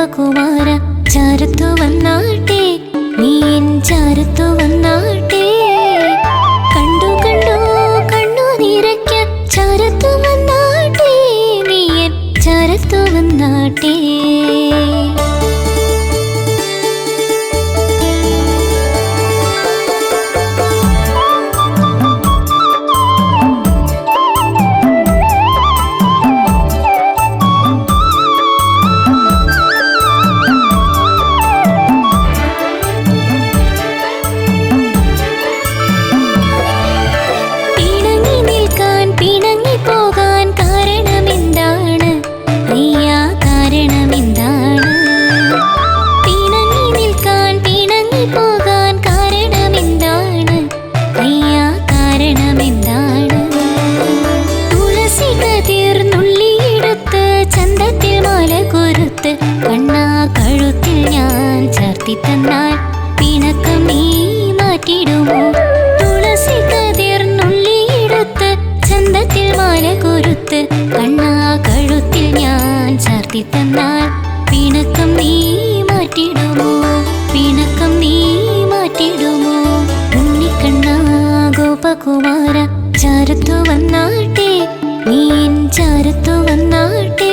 ഗോപകുമാര ചാരത്തു വന്നാട്ടെ, നീ എൻ ചാരത്തു വന്നാട്ടെ. കണ്ടു കണ്ടു കണ്ണു നിറയ്ക്കാൻ ചാരത്തു വന്നാട്ടെ, നീ എൻ ചാരത്തു വന്നാട്ടെ. കണ്ണാ കഴുത്തിൽ ഞാൻ ചാർത്തി തന്നാൽ പിണക്കം നീ മാറ്റിടുമോ? തുളസി കതിർ നുള്ളിയെടുത്ത് ചന്തത്തിൽ മാല കൊരുത്ത് കണ്ണാ കഴുത്തിൽ ഞാൻ ചാർത്തി തന്നാൽ പിണക്കം നീ മാറ്റിടുമോ? പിണക്കം നീ മാറ്റിടുമോ? ഉണ്ണിക്കണ്ണാ ഗോപകുമാര ചാരത്തു വന്നാട്ടെ, നീ എൻ ചാരത്തു വന്നാട്ടെ.